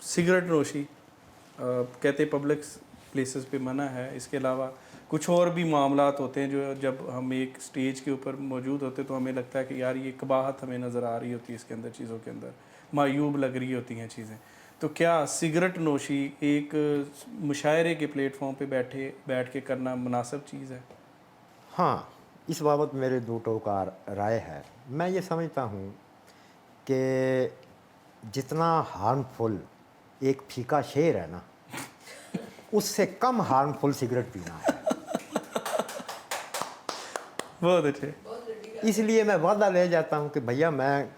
Cigarette नोशी कहते public places पे मना है, इसके अलावा कुछ और भी मामलात होते हैं जो जब हम एक स्टेज के ऊपर मौजूद होते हैं तो हमें लगता है कि यार ये कबाहत हमें नज़र आ रही होती है, इसके अंदर चीज़ों के अंदर मायूब लग रही होती हैं चीज़ें। तो क्या सिगरेट नोशी एक मुशायरे के प्लेटफॉर्म पे बैठ के करना मुनासिब चीज़ है? हाँ, इस बाबत मेरे दो टोका राय है। मैं ये समझता हूँ कि जितना हार्मफुल एक फीका शेर है ना, उससे कम हार्मफुल सिगरेट पीना है। बहुत अच्छे। इसलिए मैं वादा ले जाता हूँ कि भैया मैं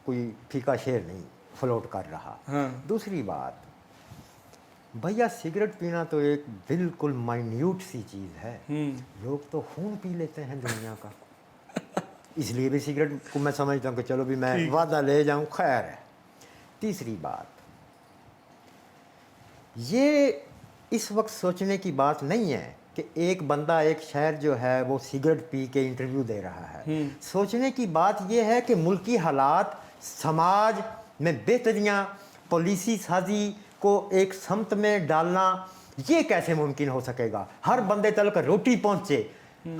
कोई फीका शेर नहीं फ्लोट कर रहा। हाँ। दूसरी बात, भैया सिगरेट पीना तो एक बिल्कुल माइन्यूट सी चीज़ है। लोग तो खून पी लेते हैं दुनिया का। इसलिए भी सिगरेट को मैं समझता हूँ कि चलो भी मैं ठीक। वादा ले जाऊँ, खैर है। तीसरी बात, ये इस वक्त सोचने की बात नहीं है कि एक बंदा एक शहर जो है वो सिगरेट पी के इंटरव्यू दे रहा है। सोचने की बात ये है कि मुल्की हालात, समाज में बेहतरियाँ, पॉलिसी साजी को एक समत में डालना, ये कैसे मुमकिन हो सकेगा? हर बंदे तक रोटी पहुँचे,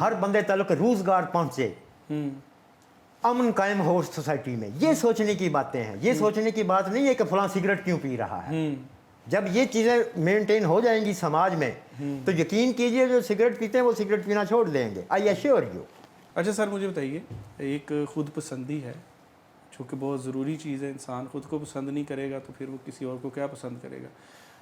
हर बंदे तक रोज़गार पहुँचे, अमन कायम हो सोसाइटी में। ये सोचने की बातें हैं। ये सोचने की बात नहीं है कि फलां सिगरेट क्यों पी रहा है। जब ये चीज़ें मेंटेन हो जाएंगी समाज में तो यकीन कीजिए जो सिगरेट पीते हैं वो सिगरेट पीना छोड़ देंगे। I assure you. अच्छा सर, मुझे बताइए, एक खुद पसंदी है जो कि बहुत ज़रूरी चीज़ है। इंसान खुद को पसंद नहीं करेगा तो फिर वो किसी और को क्या पसंद करेगा?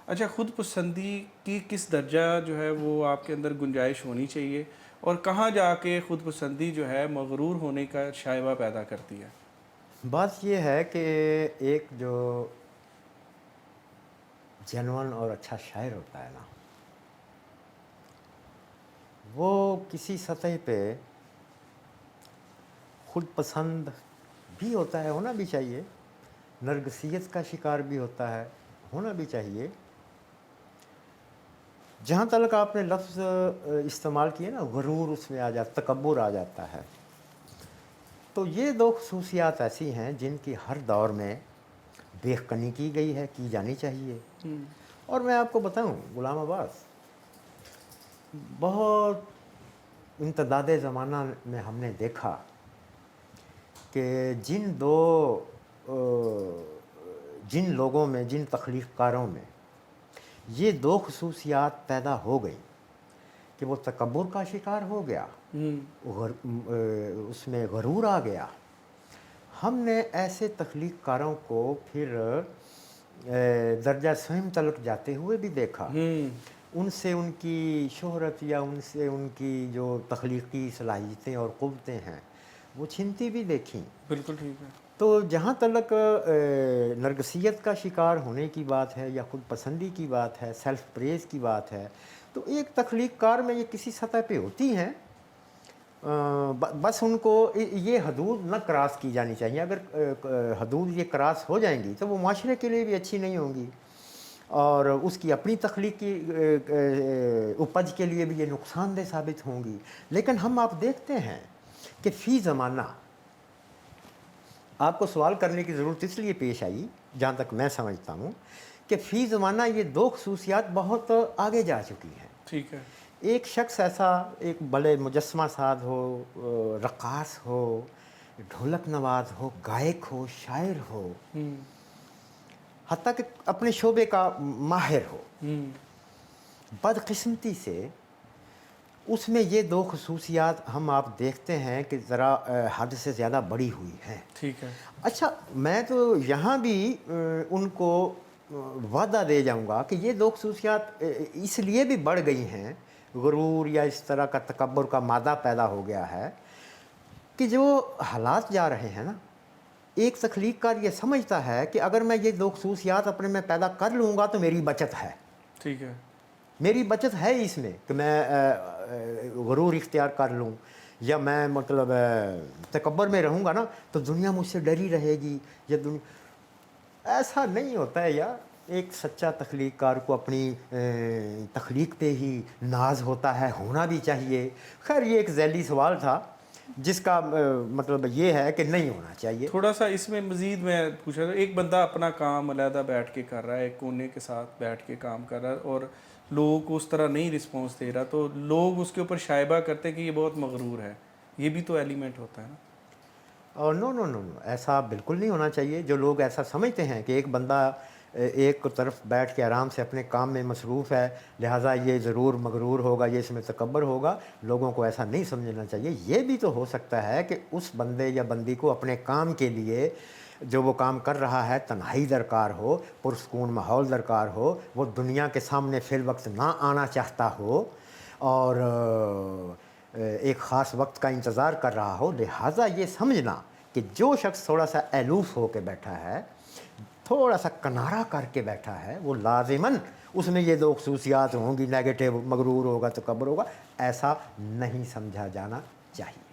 अच्छा, खुद पसंदी की किस दर्जा जो है वो आपके अंदर गुंजाइश होनी चाहिए, और कहाँ जाके खुद पसंदी जो है मगरूर होने का शायबा पैदा करती है? बात ये है कि एक जो जेन्युइन और अच्छा शायर होता है ना, वो किसी सतह पे खुद पसंद भी होता है, होना भी चाहिए। नरगसियत का शिकार भी होता है, होना भी चाहिए। जहाँ तक आपने लफ्ज़ इस्तेमाल किए ना, गुरूर उसमें आ जाता, तकब्बुर आ जाता है। तो ये दो खसूसियात ऐसी हैं जिनकी हर दौर में बेखनी की गई है, की जानी चाहिए। और मैं आपको बताऊं गुलाम अब्बास, बहुत इम्तदाद ज़माना में हमने देखा कि जिन लोगों में, जिन तख्लीक़कारों में ये दो खसूसियात पैदा हो गई कि वो तकब्बुर का शिकार हो गया, उसमें गरूर आ गया, हमने ऐसे तख्लीक़कारों को फिर दर्जा स्वयं तलक जाते हुए भी देखा। उनसे उनकी शोहरत या उनसे उनकी जो तख्लीक़ी सलाहियतें और क़ुव्वतें हैं वो छिनती भी देखी। बिल्कुल ठीक है। तो जहाँ तक नरगसियत का शिकार होने की बात है या ख़ुद पसंदी की बात है, सेल्फ़ प्रेज़ की बात है, तो एक तख्लीक़कार में ये किसी सतह पे होती हैं। बस उनको ये हदूद न क्रॉस की जानी चाहिए। अगर हदूद ये क्रॉस हो जाएंगी तो वो माशरे के लिए भी अच्छी नहीं होंगी और उसकी अपनी तख्लीक़ी उपज के लिए भी ये नुकसानदेह साबित होंगी। लेकिन हम आप देखते हैं कि फ़ी ज़माना, आपको सवाल करने की ज़रूरत इसलिए पेश आई, जहाँ तक मैं समझता हूँ कि फ़ी ज़माना ये दो खसूसियात बहुत आगे जा चुकी हैं। ठीक है। एक शख्स ऐसा, एक बड़े मुजस्समा साज हो, रक़ास हो, ढोलक नवाज हो, गायक हो, शायर हो, हत्ता कि अपने शोबे का माहिर हो, बदकिस्मती से उसमें ये दो खसूसियात हम आप देखते हैं कि ज़रा हद से ज़्यादा बड़ी हुई हैं। ठीक है। अच्छा, मैं तो यहाँ भी उनको वादा दे जाऊँगा कि ये दो खसूसियात इसलिए भी बढ़ गई हैं, गुरूर या इस तरह का तकब्बुर का मादा पैदा हो गया है कि जो हालात जा रहे हैं ना, एक तख्लीक़कार ये समझता है कि अगर मैं ये दो खसूसियात अपने में पैदा कर लूँगा तो मेरी बचत है। ठीक है। मेरी बचत है इसमें कि मैं गुरूर इख्तियार कर लूँ या मैं मतलब तकब्बुर में रहूँगा ना तो दुनिया मुझसे डरी रहेगी या दुनिया। ऐसा नहीं होता है यार। एक सच्चा तख्लीक़कार को अपनी तख्लीक़ पे ही नाज होता है, होना भी चाहिए। खैर ये एक ज़ैली सवाल था, جس کا مطلب یہ ہے کہ نہیں ہونا چاہیے. تھوڑا سا اس میں مزید میں پوچھا تھا، ایک بندہ اپنا کام علیحدہ بیٹھ کے کر رہا ہے، ایک کونے کے ساتھ بیٹھ کے کام کر رہا ہے اور لوگوں کو اس طرح نہیں رسپانس دے رہا، تو لوگ اس کے اوپر شائبہ کرتے ہیں کہ یہ بہت مغرور ہے. یہ بھی تو ایلیمنٹ ہوتا ہے نا. اور نو نو نو نو، ایسا بالکل نہیں ہونا چاہیے. جو لوگ ایسا سمجھتے ہیں کہ ایک بندہ ایک طرف بیٹھ کے آرام سے اپنے کام میں مصروف ہے لہٰذا یہ ضرور مغرور ہوگا، یہ اس میں تکبر ہوگا، لوگوں کو ایسا نہیں سمجھنا چاہیے. یہ بھی تو ہو سکتا ہے کہ اس بندے یا بندی کو اپنے کام کے لیے جو وہ کام کر رہا ہے تنہائی درکار ہو، پرسکون ماحول درکار ہو، وہ دنیا کے سامنے فی الوقت نہ آنا چاہتا ہو اور ایک خاص وقت کا انتظار کر رہا ہو. لہٰذا یہ سمجھنا کہ جو شخص تھوڑا سا ایلوف ہو کے بیٹھا ہے، تھوڑا سا کنارہ کر کے بیٹھا ہے، وہ لازماً اس میں یہ دو خصوصیات ہوں گی، نیگیٹو، مغرور ہوگا، تکبر ہوگا، ایسا نہیں سمجھا جانا چاہیے.